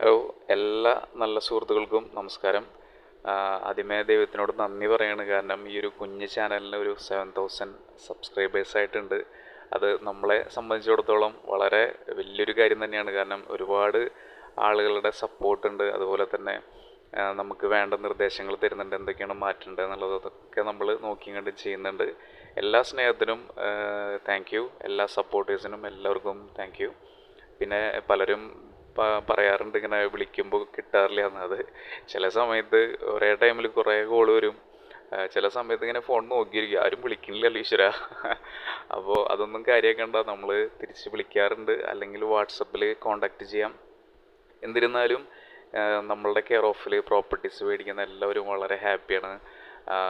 Hello, എല്ലാ നല്ല സുഹൃത്തുക്കൾക്കും നമസ്കാരം. ആദ്യമേ ദൈവത്തിനോട് നന്ദി പറയാണ്. കാരണം ഈ ഒരു കുഞ്ഞ് ചാനലിന് ഒരു 7000 സബ്സ്ക്രൈബേഴ്സ് ആയിട്ടുണ്ട്. അത് നമ്മളെ സംബന്ധിച്ചിടത്തോളം വളരെ വലിയൊരു കാര്യം തന്നെയാണ്. കാരണം ഒരുപാട് ആളുകളുടെ സപ്പോർട്ടുണ്ട്. അതുപോലെ തന്നെ നമുക്ക് വേണ്ട നിർദ്ദേശങ്ങൾ തരുന്നുണ്ട്, എന്തൊക്കെയാണ് മാറ്റേണ്ടത് എന്നുള്ളതൊക്കെ നമ്മൾ നോക്കി കണ്ട് ചെയ്യുന്നുണ്ട്. എല്ലാ സ്നേഹത്തിനും താങ്ക് യു. എല്ലാ സപ്പോർട്ടേഴ്സിനും എല്ലാവർക്കും താങ്ക് യു. പിന്നെ പലരും പറയാറുണ്ട് ഇങ്ങനെ വിളിക്കുമ്പോൾ കിട്ടാറില്ല എന്ന്. അത് ചില സമയത്ത് ഒരേ ടൈമിൽ കുറേ കോൾ വരും. ചില സമയത്ത് ഇങ്ങനെ ഫോൺ നോക്കിയിരിക്കും, ആരും വിളിക്കണില്ലല്ലോ ഈശ്വര. അപ്പോൾ അതൊന്നും കാര്യമാക്കണ്ട, നമ്മൾ തിരിച്ച് വിളിക്കാറുണ്ട്, അല്ലെങ്കിൽ വാട്സപ്പിൽ കോണ്ടാക്ട് ചെയ്യാം. എന്നിരുന്നാലും നമ്മളുടെ കെയർ ഓഫിൽ പ്രോപ്പർട്ടീസ് മേടിക്കുന്ന എല്ലാവരും വളരെ ഹാപ്പിയാണ്.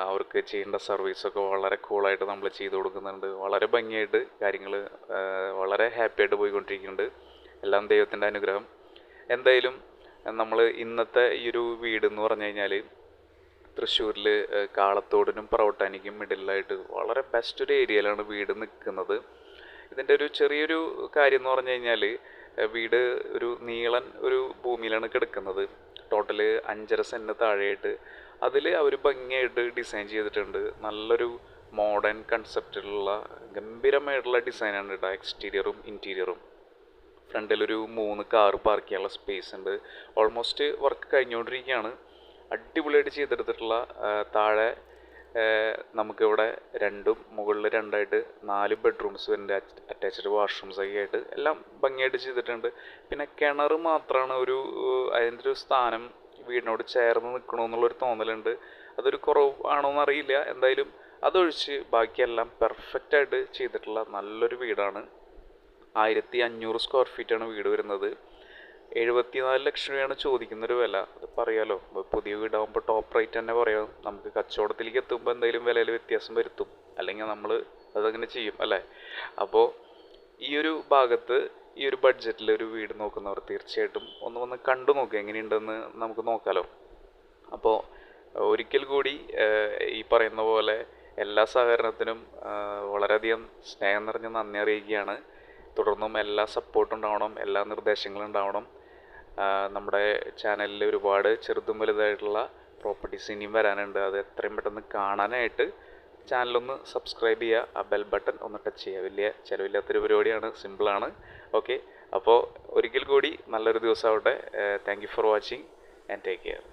അവർക്ക് ചെയ്യേണ്ട സർവീസൊക്കെ വളരെ കൂളായിട്ട് നമ്മൾ ചെയ്തു കൊടുക്കുന്നുണ്ട്. വളരെ ഭംഗിയായിട്ട് കാര്യങ്ങൾ വളരെ ഹാപ്പിയായിട്ട് പോയിക്കൊണ്ടിരിക്കുന്നുണ്ട്. എല്ലാം ദൈവത്തിൻ്റെ അനുഗ്രഹം. എന്തായാലും നമ്മൾ ഇന്നത്തെ ഈ ഒരു വീടെന്ന് പറഞ്ഞു കഴിഞ്ഞാൽ തൃശ്ശൂരിൽ കാളത്തോടിനും പ്രവർട്ടാനിക്കും മിഡിലായിട്ട് വളരെ ബെസ്റ്റ് ഒരു ഏരിയയിലാണ് വീട് നിൽക്കുന്നത്. ഇതിൻ്റെ ഒരു ചെറിയൊരു കാര്യം എന്ന് പറഞ്ഞു കഴിഞ്ഞാൽ വീട് ഒരു നീളൻ ഒരു ഭൂമിയിലാണ് കിടക്കുന്നത്. ടോട്ടൽ 5.5 സെൻറ്റ് താഴെയായിട്ട് അതിൽ അവർ ഭംഗിയായിട്ട് ഡിസൈൻ ചെയ്തിട്ടുണ്ട്. നല്ലൊരു മോഡേൺ കൺസെപ്റ്റിലുള്ള ഗംഭീരമായിട്ടുള്ള ഡിസൈനാണ് കേട്ടോ, എക്സ്റ്റീരിയറും ഇൻറ്റീരിയറും. ഫ്രണ്ടിലൊരു 3 കാർ പാർക്ക് ചെയ്യാനുള്ള സ്പേസ് ഉണ്ട്. ഓൾമോസ്റ്റ് വർക്ക് കഴിഞ്ഞുകൊണ്ടിരിക്കുകയാണ്. അടിപൊളിയായിട്ട് ചെയ്തെടുത്തിട്ടുള്ള താഴെ നമുക്കിവിടെ മുകളിൽ രണ്ടായിട്ട് 4 ബെഡ്റൂംസ് വരുന്നുണ്ട്. അറ്റാച്ച്ഡ് വാഷ്റൂംസ് ഒക്കെ ആയിട്ട് എല്ലാം ഭംഗിയായിട്ട് ചെയ്തിട്ടുണ്ട്. പിന്നെ കിണർ മാത്രമാണ് അതിൻ്റെ ഒരു സ്ഥാനം വീടിനോട് ചേർന്ന് നിൽക്കണമെന്നുള്ളൊരു തോന്നലുണ്ട്. അതൊരു കുറവാണോന്ന് അറിയില്ല. എന്തായാലും അതൊഴിച്ച് ബാക്കിയെല്ലാം പെർഫെക്റ്റായിട്ട് ചെയ്തിട്ടുള്ള നല്ലൊരു വീടാണ്. 1500 സ്ക്വയർ ഫീറ്റാണ് വീട് വരുന്നത്. 74 ലക്ഷം രൂപയാണ് ചോദിക്കുന്നൊരു വില. അത് പറയാലോ, പുതിയ വീടാകുമ്പോൾ ടോപ്പ് റേറ്റ് തന്നെ പറയാം. നമുക്ക് കച്ചവടത്തിലേക്ക് എത്തുമ്പോൾ എന്തെങ്കിലും വിലയിൽ വ്യത്യാസം വരുത്തും, അല്ലെങ്കിൽ നമ്മൾ അതങ്ങനെ ചെയ്യും അല്ലേ. അപ്പോൾ ഈ ഒരു ഭാഗത്ത് ഈ ഒരു ബഡ്ജറ്റിൽ ഒരു വീട് നോക്കുന്നവർ തീർച്ചയായിട്ടും വന്ന് കണ്ടു നോക്കുക, എങ്ങനെയുണ്ടെന്ന് നമുക്ക് നോക്കാമല്ലോ. അപ്പോൾ ഒരിക്കൽ കൂടി ഈ പറയുന്ന പോലെ എല്ലാ സഹകരണത്തിനും വളരെയധികം സ്നേഹം നിറഞ്ഞ നന്ദി അറിയിക്കുകയാണ്. തുടർന്നും എല്ലാ സപ്പോർട്ടും ഉണ്ടാവണം, എല്ലാ നിർദ്ദേശങ്ങളും ഉണ്ടാവണം. നമ്മുടെ ചാനലിൽ ഒരുപാട് ചെറുതും വലുതായിട്ടുള്ള പ്രോപ്പർട്ടീസ് ഇനിയും വരാനുണ്ട്. അത് എത്രയും പെട്ടെന്ന് കാണാനായിട്ട് ചാനലൊന്ന് സബ്സ്ക്രൈബ് ചെയ്യുക, ആ ബെൽ ബട്ടൺ ഒന്ന് ടച്ച് ചെയ്യുക. വലിയ ചിലവില്ലാത്തൊരു പരിപാടിയാണ്, സിമ്പിളാണ്. ഓക്കെ, അപ്പോൾ ഒരിക്കൽ കൂടി നല്ലൊരു ദിവസമാവട്ടെ. Thank you for watching and take care.